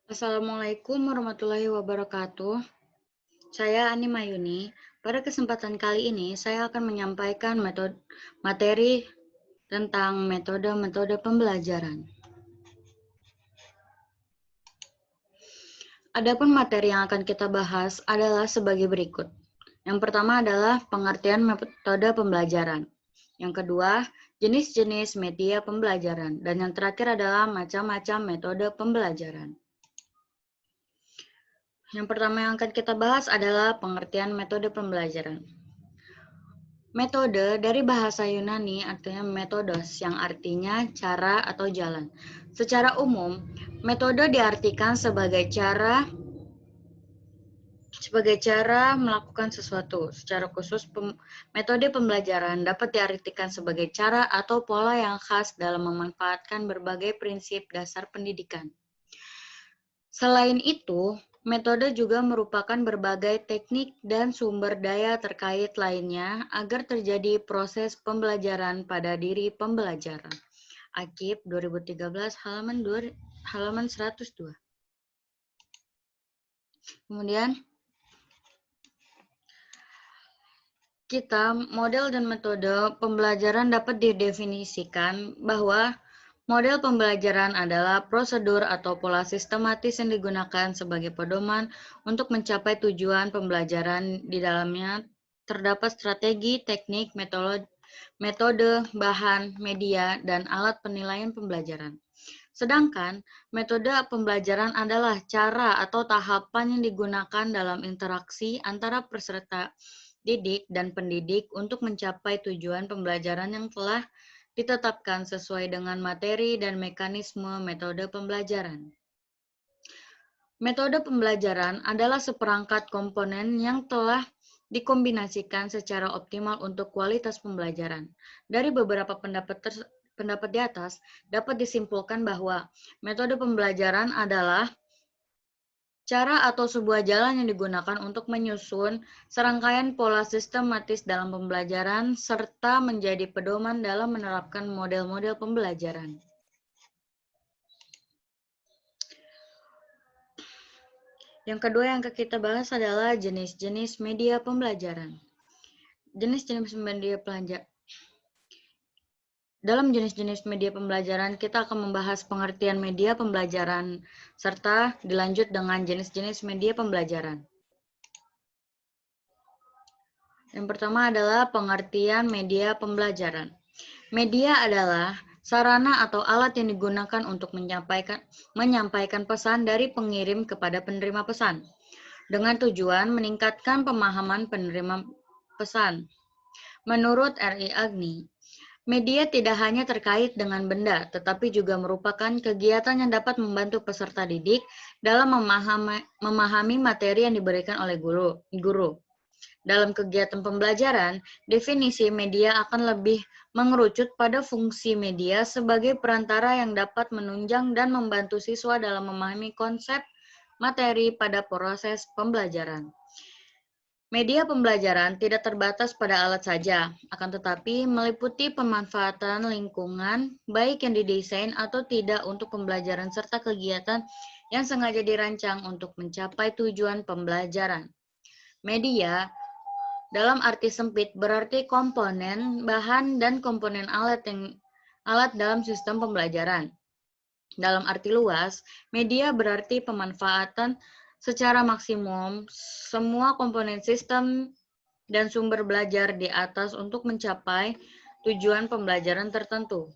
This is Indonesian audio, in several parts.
Assalamualaikum warahmatullahi wabarakatuh. Saya Ani Mayuni. Pada kesempatan kali ini, saya akan menyampaikan materi tentang metode-metode pembelajaran. Adapun materi yang akan kita bahas adalah sebagai berikut. Yang pertama adalah pengertian metode pembelajaran. Yang kedua, jenis-jenis media pembelajaran. Dan yang terakhir adalah macam-macam metode pembelajaran. Yang pertama yang akan kita bahas adalah pengertian metode pembelajaran. Metode dari bahasa Yunani artinya metodos, yang artinya cara atau jalan. Secara umum, metode diartikan sebagai cara melakukan sesuatu. Secara khusus, metode pembelajaran dapat diartikan sebagai cara atau pola yang khas dalam memanfaatkan berbagai prinsip dasar pendidikan. Selain itu, metode juga merupakan berbagai teknik dan sumber daya terkait lainnya agar terjadi proses pembelajaran pada diri pembelajaran. Akib 2013 halaman 102. Kemudian model dan metode pembelajaran dapat didefinisikan bahwa model pembelajaran adalah prosedur atau pola sistematis yang digunakan sebagai pedoman untuk mencapai tujuan pembelajaran. Di dalamnya terdapat strategi, teknik, metode, bahan, media, dan alat penilaian pembelajaran. Sedangkan metode pembelajaran adalah cara atau tahapan yang digunakan dalam interaksi antara peserta didik dan pendidik untuk mencapai tujuan pembelajaran yang telah ditetapkan sesuai dengan materi dan mekanisme metode pembelajaran. Metode pembelajaran adalah seperangkat komponen yang telah dikombinasikan secara optimal untuk kualitas pembelajaran. Dari beberapa pendapat di atas, dapat disimpulkan bahwa metode pembelajaran adalah cara atau sebuah jalan yang digunakan untuk menyusun serangkaian pola sistematis dalam pembelajaran serta menjadi pedoman dalam menerapkan model-model pembelajaran. Yang kedua yang kita bahas adalah jenis-jenis media pembelajaran. Jenis-jenis media pembelajaran. Dalam jenis-jenis media pembelajaran, kita akan membahas pengertian media pembelajaran, serta dilanjut dengan jenis-jenis media pembelajaran. Yang pertama adalah pengertian media pembelajaran. Media adalah sarana atau alat yang digunakan untuk menyampaikan pesan dari pengirim kepada penerima pesan, dengan tujuan meningkatkan pemahaman penerima pesan. Menurut R.I. Agni, media tidak hanya terkait dengan benda, tetapi juga merupakan kegiatan yang dapat membantu peserta didik dalam memahami materi yang diberikan oleh guru. Dalam kegiatan pembelajaran, definisi media akan lebih mengerucut pada fungsi media sebagai perantara yang dapat menunjang dan membantu siswa dalam memahami konsep materi pada proses pembelajaran. Media pembelajaran tidak terbatas pada alat saja, akan tetapi meliputi pemanfaatan lingkungan, baik yang didesain atau tidak untuk pembelajaran serta kegiatan yang sengaja dirancang untuk mencapai tujuan pembelajaran. Media dalam arti sempit berarti komponen, bahan, dan komponen alat dalam sistem pembelajaran. Dalam arti luas, media berarti pemanfaatan secara maksimum semua komponen sistem dan sumber belajar di atas untuk mencapai tujuan pembelajaran tertentu.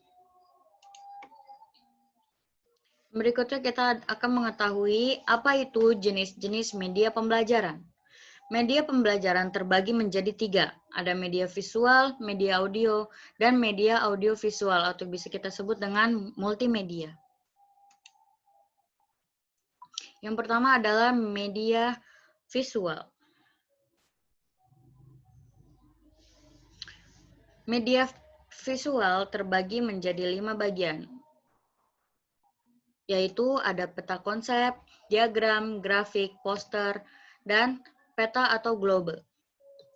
Berikutnya kita akan mengetahui apa itu jenis-jenis media pembelajaran. Media pembelajaran terbagi menjadi 3. Ada media visual, media audio, dan media audiovisual atau bisa kita sebut dengan multimedia. Yang pertama adalah media visual. Media visual terbagi menjadi 5 bagian, yaitu ada peta konsep, diagram, grafik, poster, dan peta atau global.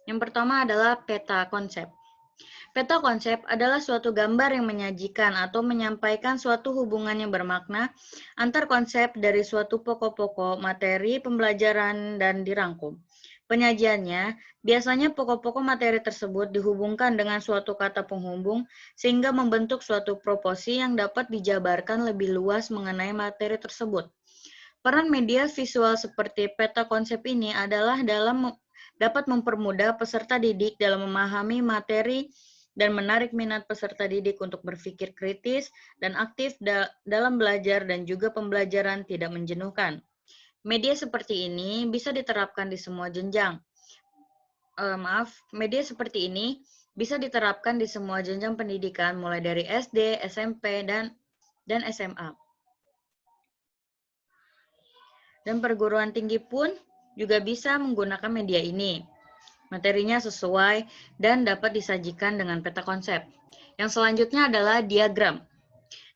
Yang pertama adalah peta konsep. Peta konsep adalah suatu gambar yang menyajikan atau menyampaikan suatu hubungan yang bermakna antar konsep dari suatu pokok-pokok materi pembelajaran dan dirangkum. Penyajiannya, biasanya pokok-pokok materi tersebut dihubungkan dengan suatu kata penghubung sehingga membentuk suatu proporsi yang dapat dijabarkan lebih luas mengenai materi tersebut. Peran media visual seperti peta konsep ini adalah dapat mempermudah peserta didik dalam memahami materi dan menarik minat peserta didik untuk berpikir kritis dan aktif dalam belajar dan juga pembelajaran tidak menjenuhkan. Media seperti ini bisa diterapkan di semua jenjang. Media seperti ini bisa diterapkan di semua jenjang pendidikan mulai dari SD, SMP, dan SMA. Dan perguruan tinggi pun juga bisa menggunakan media ini. Materinya sesuai dan dapat disajikan dengan peta konsep. Yang selanjutnya adalah diagram.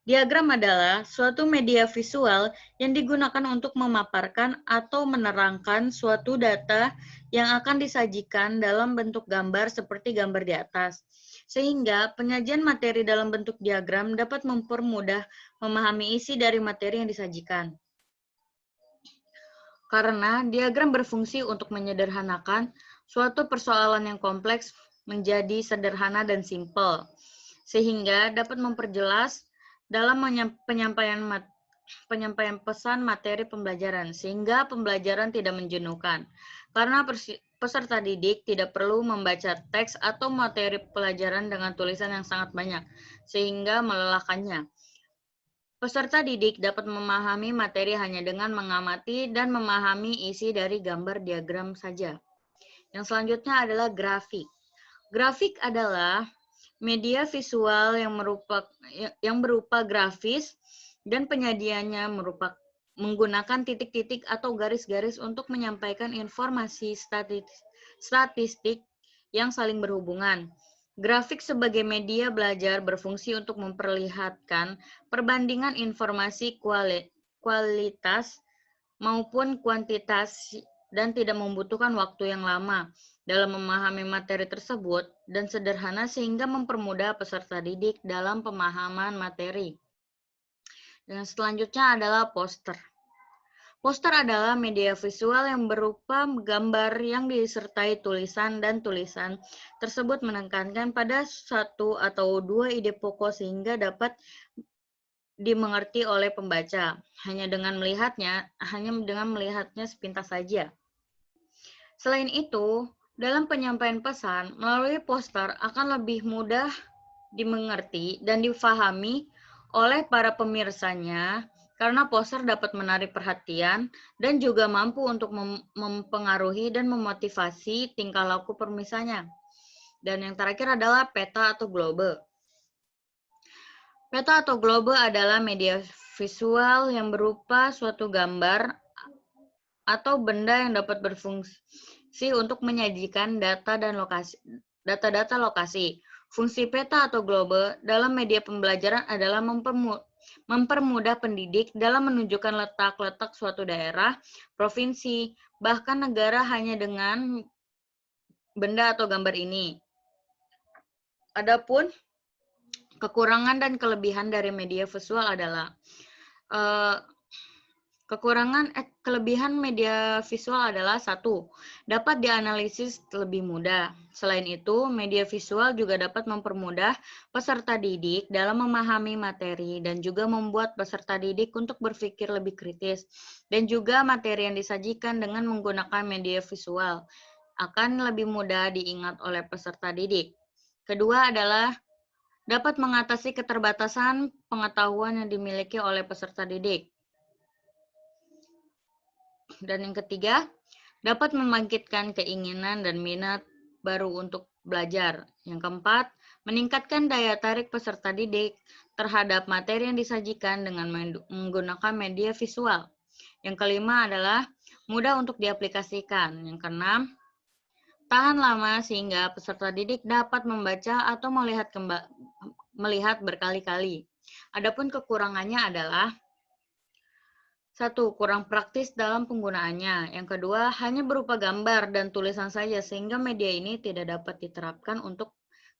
Diagram adalah suatu media visual yang digunakan untuk memaparkan atau menerangkan suatu data yang akan disajikan dalam bentuk gambar seperti gambar di atas. Sehingga penyajian materi dalam bentuk diagram dapat mempermudah memahami isi dari materi yang disajikan. Karena diagram berfungsi untuk menyederhanakan suatu persoalan yang kompleks menjadi sederhana dan simpel, sehingga dapat memperjelas dalam penyampaian pesan materi pembelajaran, sehingga pembelajaran tidak menjenuhkan. Karena peserta didik tidak perlu membaca teks atau materi pelajaran dengan tulisan yang sangat banyak, sehingga melelahkannya. Peserta didik dapat memahami materi hanya dengan mengamati dan memahami isi dari gambar diagram saja. Yang selanjutnya adalah grafik. Grafik adalah media visual yang berupa grafis dan penyajiannya menggunakan titik-titik atau garis-garis untuk menyampaikan informasi statistik yang saling berhubungan. Grafik sebagai media belajar berfungsi untuk memperlihatkan perbandingan informasi kualitas maupun kuantitas dan tidak membutuhkan waktu yang lama dalam memahami materi tersebut dan sederhana sehingga mempermudah peserta didik dalam pemahaman materi. Dan selanjutnya adalah poster. Poster adalah media visual yang berupa gambar yang disertai tulisan dan tulisan tersebut menekankan pada satu atau dua ide pokok sehingga dapat dimengerti oleh pembaca hanya dengan melihatnya sepintas saja. Selain itu, dalam penyampaian pesan melalui poster akan lebih mudah dimengerti dan difahami oleh para pemirsanya karena poster dapat menarik perhatian dan juga mampu untuk mempengaruhi dan memotivasi tingkah laku pemirsanya. Dan yang terakhir adalah peta atau globe. Peta atau globe adalah media visual yang berupa suatu gambar atau benda yang dapat berfungsi untuk menyajikan data-data lokasi. Fungsi peta atau globe dalam media pembelajaran adalah mempermudah pendidik dalam menunjukkan letak-letak suatu daerah, provinsi, bahkan negara hanya dengan benda atau gambar ini. Adapun kekurangan dan kelebihan dari media visual adalah kelebihan media visual adalah 1. Dapat dianalisis lebih mudah. Selain itu, media visual juga dapat mempermudah peserta didik dalam memahami materi dan juga membuat peserta didik untuk berpikir lebih kritis. Dan juga materi yang disajikan dengan menggunakan media visual akan lebih mudah diingat oleh peserta didik. Kedua adalah dapat mengatasi keterbatasan pengetahuan yang dimiliki oleh peserta didik. Dan yang ketiga, dapat membangkitkan keinginan dan minat baru untuk belajar. Yang keempat, meningkatkan daya tarik peserta didik terhadap materi yang disajikan dengan menggunakan media visual. Yang kelima adalah mudah untuk diaplikasikan. Yang keenam, tahan lama sehingga peserta didik dapat membaca atau melihat berkali-kali. Adapun kekurangannya adalah 1. Kurang praktis dalam penggunaannya. Yang kedua, hanya berupa gambar dan tulisan saja sehingga media ini tidak dapat diterapkan untuk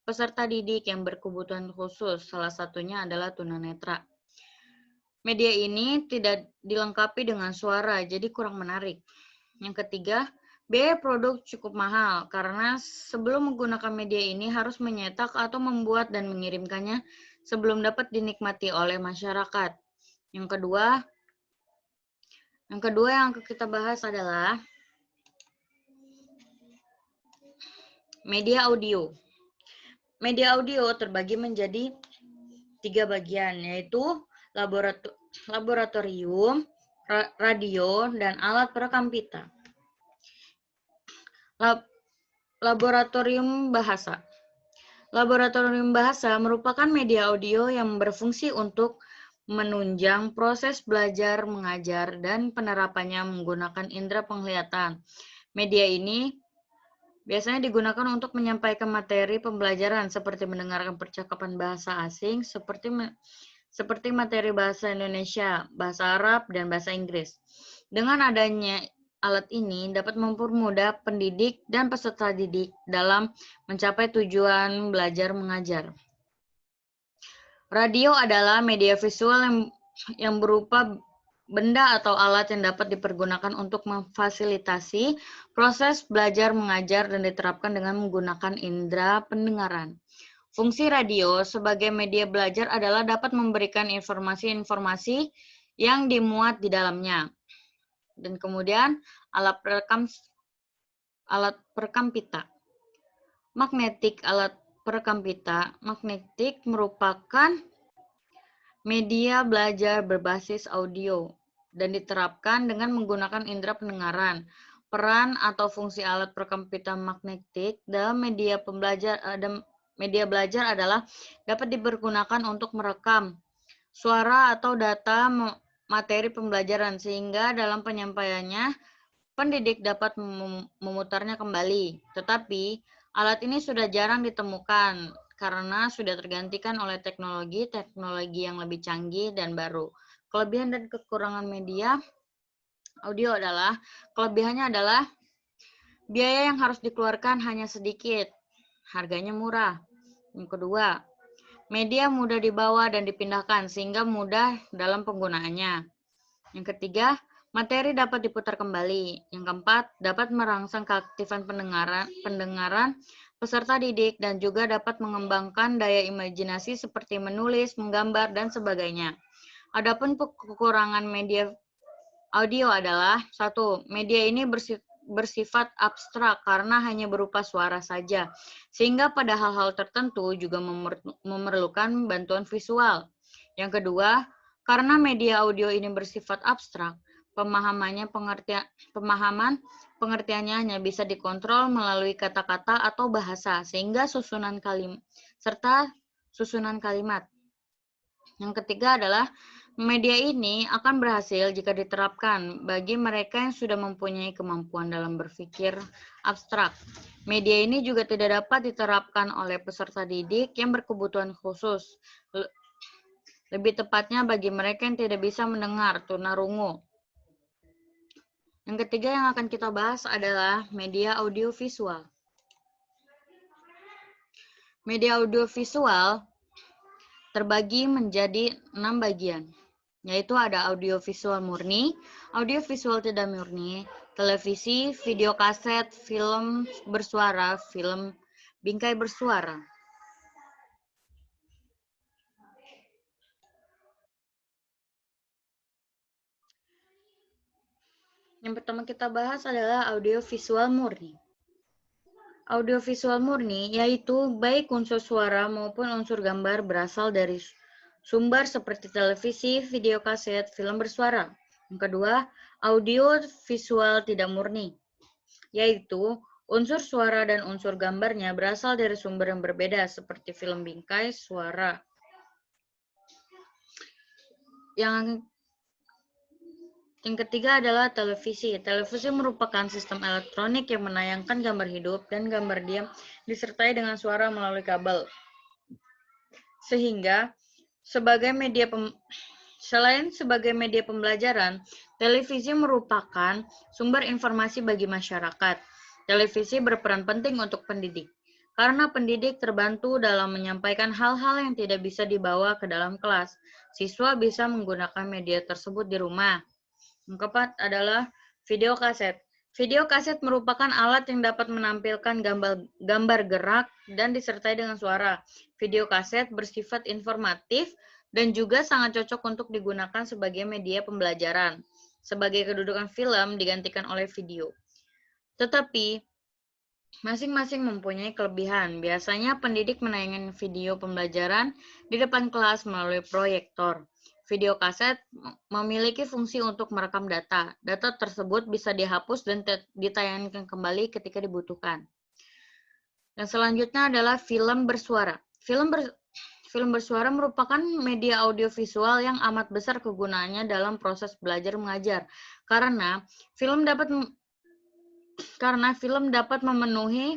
peserta didik yang berkebutuhan khusus, salah satunya adalah tunanetra. Media ini tidak dilengkapi dengan suara, jadi kurang menarik. Yang ketiga, biaya produk cukup mahal karena sebelum menggunakan media ini harus menyetak atau membuat dan mengirimkannya sebelum dapat dinikmati oleh masyarakat. Yang kedua yang kita bahas adalah media audio. Media audio terbagi menjadi 3 bagian, yaitu laboratorium, radio, dan alat perekam pita. Laboratorium bahasa. Laboratorium bahasa merupakan media audio yang berfungsi untuk menunjang proses belajar, mengajar, dan penerapannya menggunakan indera penglihatan. Media ini biasanya digunakan untuk menyampaikan materi pembelajaran seperti mendengarkan percakapan bahasa asing seperti materi bahasa Indonesia, bahasa Arab, dan bahasa Inggris. Dengan adanya alat ini dapat mempermudah pendidik dan peserta didik dalam mencapai tujuan belajar mengajar. Radio adalah media visual yang berupa benda atau alat yang dapat dipergunakan untuk memfasilitasi proses belajar mengajar dan diterapkan dengan menggunakan indera pendengaran. Fungsi radio sebagai media belajar adalah dapat memberikan informasi-informasi yang dimuat di dalamnya. Dan kemudian alat perekam pita. Magnetik. Alat perekam pita magnetik merupakan media belajar berbasis audio dan diterapkan dengan menggunakan indera pendengaran. Peran atau fungsi alat perekam pita magnetik dalam media belajar adalah dapat dipergunakan untuk merekam suara atau data materi pembelajaran sehingga dalam penyampaiannya pendidik dapat memutarnya kembali. Tetapi alat ini sudah jarang ditemukan karena sudah tergantikan oleh teknologi yang lebih canggih dan baru. Kelebihan dan kekurangan media audio adalah, kelebihannya adalah biaya yang harus dikeluarkan hanya sedikit, harganya murah. Yang kedua, media mudah dibawa dan dipindahkan sehingga mudah dalam penggunaannya. Yang ketiga, materi dapat diputar kembali. Yang keempat, dapat merangsang keaktifan pendengaran peserta didik dan juga dapat mengembangkan daya imajinasi seperti menulis, menggambar, dan sebagainya. Adapun kekurangan media audio adalah 1. Media ini bersifat abstrak karena hanya berupa suara saja, sehingga pada hal-hal tertentu juga memerlukan bantuan visual. Yang kedua, karena media audio ini bersifat abstrak, pengertiannya hanya bisa dikontrol melalui kata-kata atau bahasa, sehingga susunan kalimat. Yang ketiga adalah media ini akan berhasil jika diterapkan bagi mereka yang sudah mempunyai kemampuan dalam berpikir abstrak. Media ini juga tidak dapat diterapkan oleh peserta didik yang berkebutuhan khusus. Lebih tepatnya bagi mereka yang tidak bisa mendengar tunarungu. Yang ketiga yang akan kita bahas adalah media audiovisual. Media audiovisual terbagi menjadi 6 bagian, yaitu ada audiovisual murni, audiovisual tidak murni, televisi, video kaset, film bersuara, film bingkai bersuara. Yang pertama kita bahas adalah audiovisual murni. Audiovisual murni yaitu baik unsur suara maupun unsur gambar berasal dari sumber seperti televisi, video kaset, film bersuara. Yang kedua, audio visual tidak murni, yaitu unsur suara dan unsur gambarnya berasal dari sumber yang berbeda seperti film bingkai suara. Yang ketiga adalah televisi. Televisi merupakan sistem elektronik yang menayangkan gambar hidup dan gambar diam disertai dengan suara melalui kabel. Sehingga selain sebagai media pembelajaran, televisi merupakan sumber informasi bagi masyarakat. Televisi berperan penting untuk pendidik karena pendidik terbantu dalam menyampaikan hal-hal yang tidak bisa dibawa ke dalam kelas. Siswa bisa menggunakan media tersebut di rumah. Yang keempat adalah video kaset. Video kaset merupakan alat yang dapat menampilkan gambar gerak dan disertai dengan suara. Video kaset bersifat informatif dan juga sangat cocok untuk digunakan sebagai media pembelajaran. Sebagai kedudukan film digantikan oleh video. Tetapi, masing-masing mempunyai kelebihan. Biasanya pendidik menayangkan video pembelajaran di depan kelas melalui proyektor. Video kaset memiliki fungsi untuk merekam data. Data tersebut bisa dihapus dan ditayangkan kembali ketika dibutuhkan. Yang selanjutnya adalah film bersuara. Film bersuara merupakan media audiovisual yang amat besar kegunaannya dalam proses belajar mengajar. Karena film dapat memenuhi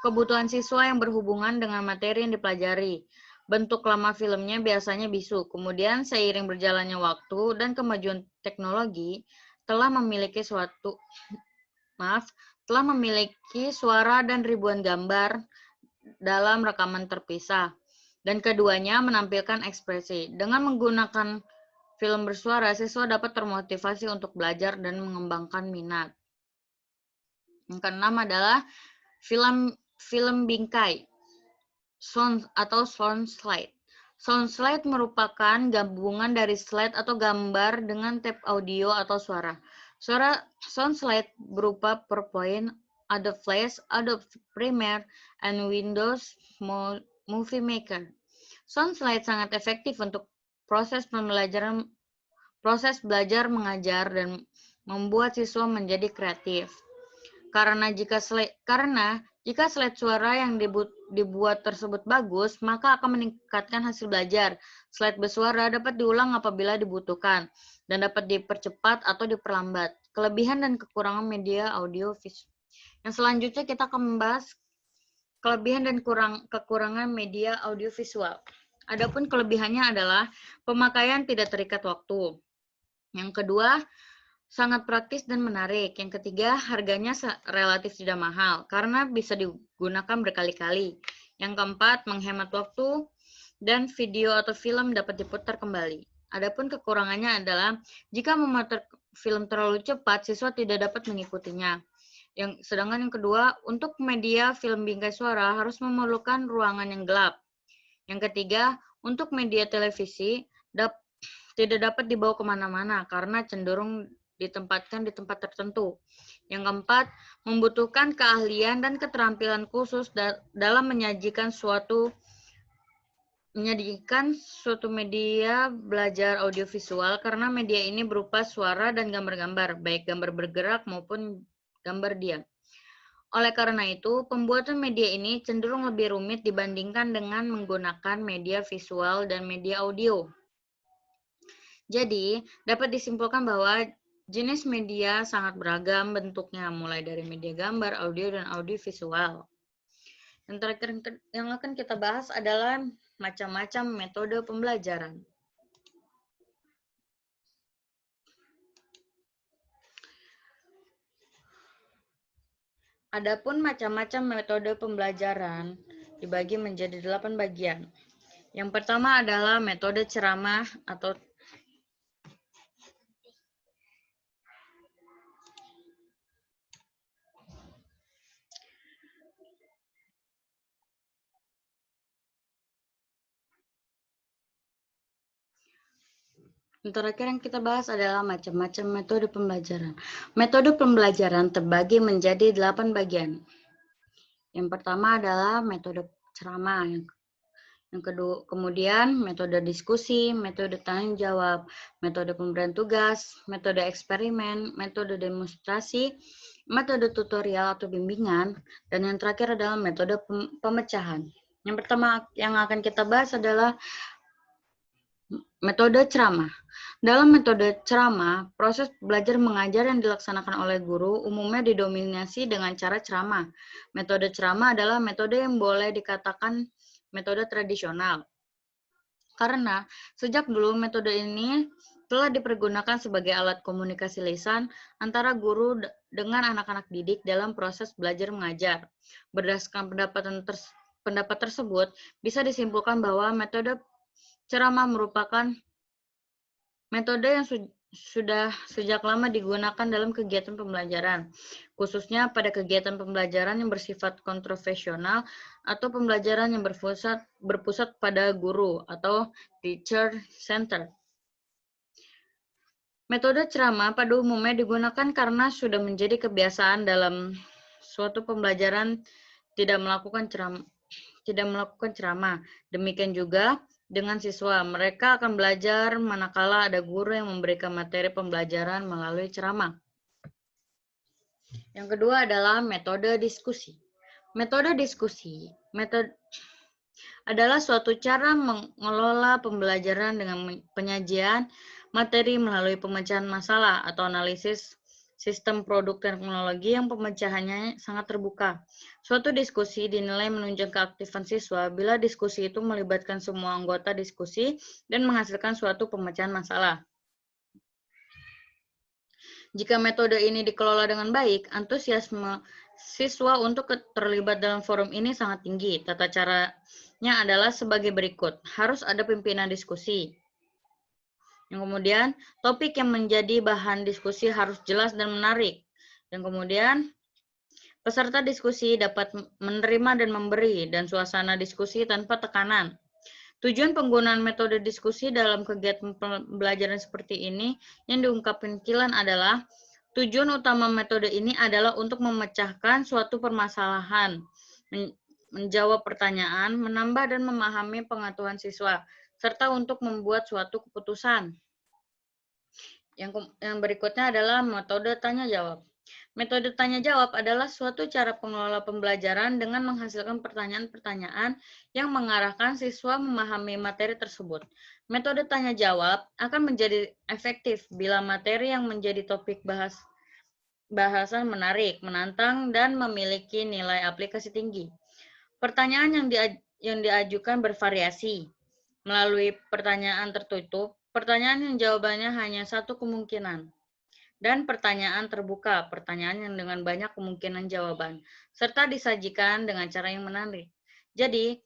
kebutuhan siswa yang berhubungan dengan materi yang dipelajari. Bentuk lama filmnya biasanya bisu. Kemudian seiring berjalannya waktu dan kemajuan teknologi telah memiliki suara dan ribuan gambar dalam rekaman terpisah. Dan keduanya menampilkan ekspresi. Dengan menggunakan film bersuara, siswa dapat termotivasi untuk belajar dan mengembangkan minat. Yang keenam adalah film bingkai. Sound atau sound slide. Sound slide merupakan gabungan dari slide atau gambar dengan tape audio atau suara. Sound slide berupa PowerPoint, Adobe Flash, Adobe Premiere, and Windows Movie Maker. Sound slide sangat efektif untuk proses belajar mengajar dan membuat siswa menjadi kreatif. Karena jika slide suara yang dibuat tersebut bagus, maka akan meningkatkan hasil belajar. Slide bersuara dapat diulang apabila dibutuhkan, dan dapat dipercepat atau diperlambat. Kelebihan dan kekurangan media audio visual. Yang selanjutnya kita akan membahas kelebihan dan kekurangan media audio visual. Adapun kelebihannya adalah pemakaian tidak terikat waktu. Yang kedua, sangat praktis dan menarik. Yang ketiga, harganya relatif tidak mahal karena bisa digunakan berkali-kali. Yang keempat, menghemat waktu dan video atau film dapat diputar kembali. Adapun kekurangannya adalah jika memutar film terlalu cepat, siswa tidak dapat mengikutinya. Sedangkan yang kedua, untuk media film bingkai suara harus memerlukan ruangan yang gelap. Yang ketiga, untuk media televisi tidak dapat dibawa kemana-mana karena cenderung ditempatkan di tempat tertentu. Yang keempat, membutuhkan keahlian dan keterampilan khusus dalam menyajikan suatu media belajar audiovisual karena media ini berupa suara dan gambar-gambar, baik gambar bergerak maupun gambar diam. Oleh karena itu, pembuatan media ini cenderung lebih rumit dibandingkan dengan menggunakan media visual dan media audio. Jadi, dapat disimpulkan bahwa jenis media sangat beragam bentuknya, mulai dari media gambar, audio, dan audiovisual. Yang terakhir yang akan kita bahas adalah macam-macam metode pembelajaran. Adapun macam-macam metode pembelajaran dibagi menjadi 8 bagian. Yang pertama adalah metode ceramah atau yang terakhir yang kita bahas adalah macam-macam metode pembelajaran. Metode pembelajaran terbagi menjadi 8 bagian. Yang pertama adalah metode ceramah, yang kedua, kemudian metode diskusi, metode tanya jawab, metode pemberian tugas, metode eksperimen, metode demonstrasi, metode tutorial atau bimbingan, dan yang terakhir adalah metode pemecahan. Yang pertama yang akan kita bahas adalah metode ceramah. Dalam metode ceramah, proses belajar mengajar yang dilaksanakan oleh guru umumnya didominasi dengan cara ceramah. Metode ceramah adalah metode yang boleh dikatakan metode tradisional. Karena sejak dulu metode ini telah dipergunakan sebagai alat komunikasi lisan antara guru dengan anak-anak didik dalam proses belajar mengajar. Berdasarkan pendapat tersebut, bisa disimpulkan bahwa metode ceramah merupakan metode yang sudah sejak lama digunakan dalam kegiatan pembelajaran, khususnya pada kegiatan pembelajaran yang bersifat kontroversial atau pembelajaran yang berpusat pada guru atau teacher center. Metode ceramah pada umumnya digunakan karena sudah menjadi kebiasaan dalam suatu pembelajaran tidak melakukan ceramah. Demikian juga dengan siswa, mereka akan belajar manakala ada guru yang memberikan materi pembelajaran melalui ceramah. Yang kedua adalah metode diskusi. Metode diskusi adalah suatu cara mengelola pembelajaran dengan penyajian materi melalui pemecahan masalah atau analisis sistem produk teknologi yang pemecahannya sangat terbuka. Suatu diskusi dinilai menunjang keaktifan siswa bila diskusi itu melibatkan semua anggota diskusi dan menghasilkan suatu pemecahan masalah. Jika metode ini dikelola dengan baik, antusiasme siswa untuk terlibat dalam forum ini sangat tinggi. Tata caranya adalah sebagai berikut. Harus ada pimpinan diskusi. Yang kemudian, topik yang menjadi bahan diskusi harus jelas dan menarik. Yang kemudian, peserta diskusi dapat menerima dan memberi, dan suasana diskusi tanpa tekanan. Tujuan penggunaan metode diskusi dalam kegiatan pembelajaran seperti ini yang diungkapkan Kilan adalah, tujuan utama metode ini adalah untuk memecahkan suatu permasalahan, menjawab pertanyaan, menambah dan memahami pengetahuan siswa, serta untuk membuat suatu keputusan. Yang berikutnya adalah metode tanya-jawab. Metode tanya-jawab adalah suatu cara pengelola pembelajaran dengan menghasilkan pertanyaan-pertanyaan yang mengarahkan siswa memahami materi tersebut. Metode tanya-jawab akan menjadi efektif bila materi yang menjadi topik bahasan menarik, menantang, dan memiliki nilai aplikasi tinggi. Pertanyaan yang diajukan bervariasi. Melalui pertanyaan tertutup, pertanyaan yang jawabannya hanya satu kemungkinan. Dan pertanyaan terbuka, pertanyaan yang dengan banyak kemungkinan jawaban, serta disajikan dengan cara yang menarik. Jadi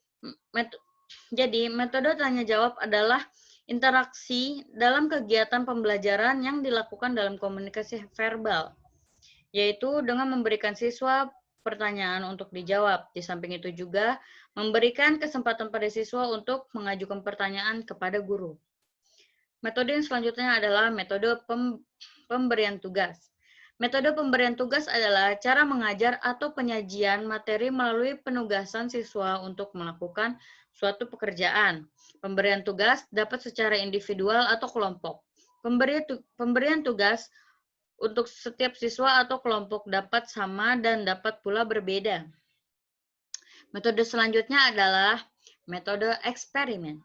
metode tanya-jawab adalah interaksi dalam kegiatan pembelajaran yang dilakukan dalam komunikasi verbal, yaitu dengan memberikan siswa pertanyaan untuk dijawab. Di samping itu juga memberikan kesempatan pada siswa untuk mengajukan pertanyaan kepada guru. Metode yang selanjutnya adalah metode pemberian tugas. Metode pemberian tugas adalah cara mengajar atau penyajian materi melalui penugasan siswa untuk melakukan suatu pekerjaan. Pemberian tugas dapat secara individual atau kelompok. Pemberian tugas untuk setiap siswa atau kelompok dapat sama dan dapat pula berbeda. Metode selanjutnya adalah metode eksperimen.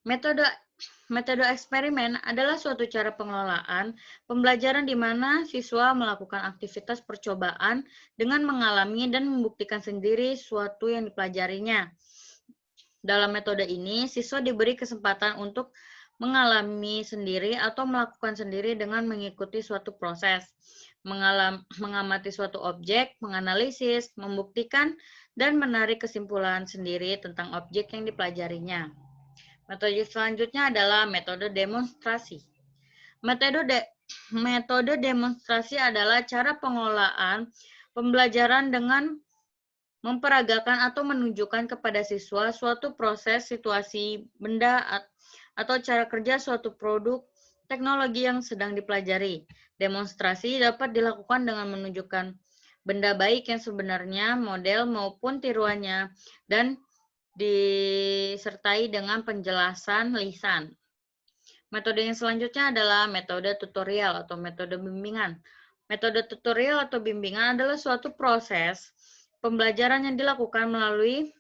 Metode eksperimen adalah suatu cara pengelolaan pembelajaran di mana siswa melakukan aktivitas percobaan dengan mengalami dan membuktikan sendiri suatu yang dipelajarinya. Dalam metode ini, siswa diberi kesempatan untuk mengalami sendiri atau melakukan sendiri dengan mengikuti suatu proses, mengamati suatu objek, menganalisis, membuktikan, dan menarik kesimpulan sendiri tentang objek yang dipelajarinya. Metode selanjutnya adalah metode demonstrasi. Metode demonstrasi adalah cara pengelolaan pembelajaran dengan memperagakan atau menunjukkan kepada siswa suatu proses, situasi, benda, atau cara kerja suatu produk teknologi yang sedang dipelajari. Demonstrasi dapat dilakukan dengan menunjukkan benda baik yang sebenarnya, model maupun tiruannya, dan disertai dengan penjelasan lisan. Metode yang selanjutnya adalah metode tutorial atau metode bimbingan. Metode tutorial atau bimbingan adalah suatu proses pembelajaran yang dilakukan melalui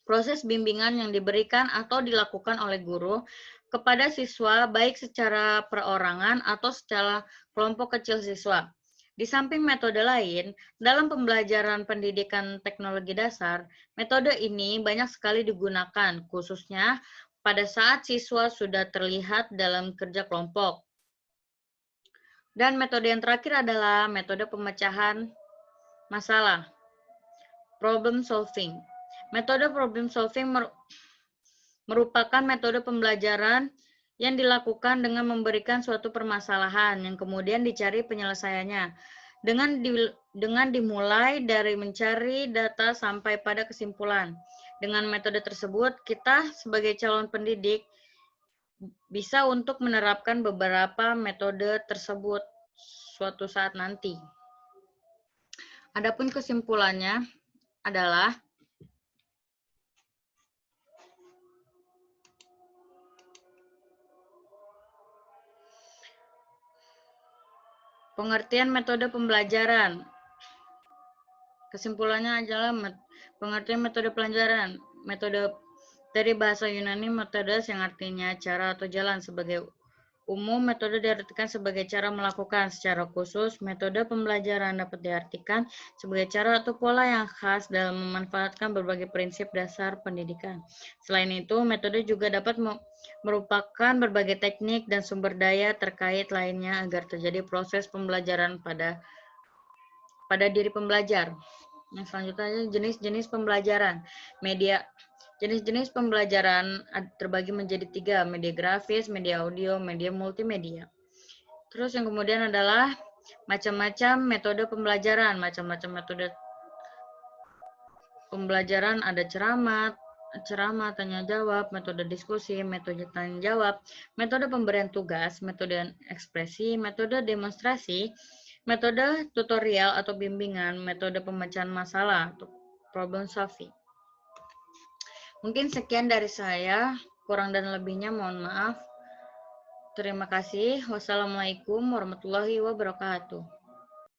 proses bimbingan yang diberikan atau dilakukan oleh guru kepada siswa baik secara perorangan atau secara kelompok kecil siswa. Di samping metode lain, dalam pembelajaran pendidikan teknologi dasar, metode ini banyak sekali digunakan, khususnya pada saat siswa sudah terlihat dalam kerja kelompok. Dan metode yang terakhir adalah metode pemecahan masalah, problem solving. Metode problem solving merupakan metode pembelajaran yang dilakukan dengan memberikan suatu permasalahan yang kemudian dicari penyelesaiannya. Dengan dimulai dari mencari data sampai pada kesimpulan. Dengan metode tersebut, kita sebagai calon pendidik bisa untuk menerapkan beberapa metode tersebut suatu saat nanti. Adapun kesimpulannya adalah pengertian metode pembelajaran. Kesimpulannya adalah pengertian metode pelajaran. Metode dari bahasa Yunani metodes yang artinya cara atau jalan. Sebagai umum, metode diartikan sebagai cara melakukan. Secara khusus, metode pembelajaran dapat diartikan sebagai cara atau pola yang khas dalam memanfaatkan berbagai prinsip dasar pendidikan. Selain itu, metode juga dapat merupakan berbagai teknik dan sumber daya terkait lainnya agar terjadi proses pembelajaran pada diri pembelajar. Yang selanjutnya, jenis-jenis pembelajaran. Jenis-jenis pembelajaran terbagi menjadi 3, media grafis, media audio, media multimedia. Terus yang kemudian adalah macam-macam metode pembelajaran. Macam-macam metode pembelajaran ada ceramah, tanya jawab, metode diskusi, metode tanya jawab, metode pemberian tugas, metode ekspresi, metode demonstrasi, metode tutorial atau bimbingan, metode pemecahan masalah atau problem solving. Mungkin sekian dari saya, kurang dan lebihnya mohon maaf. Terima kasih. Wassalamualaikum warahmatullahi wabarakatuh.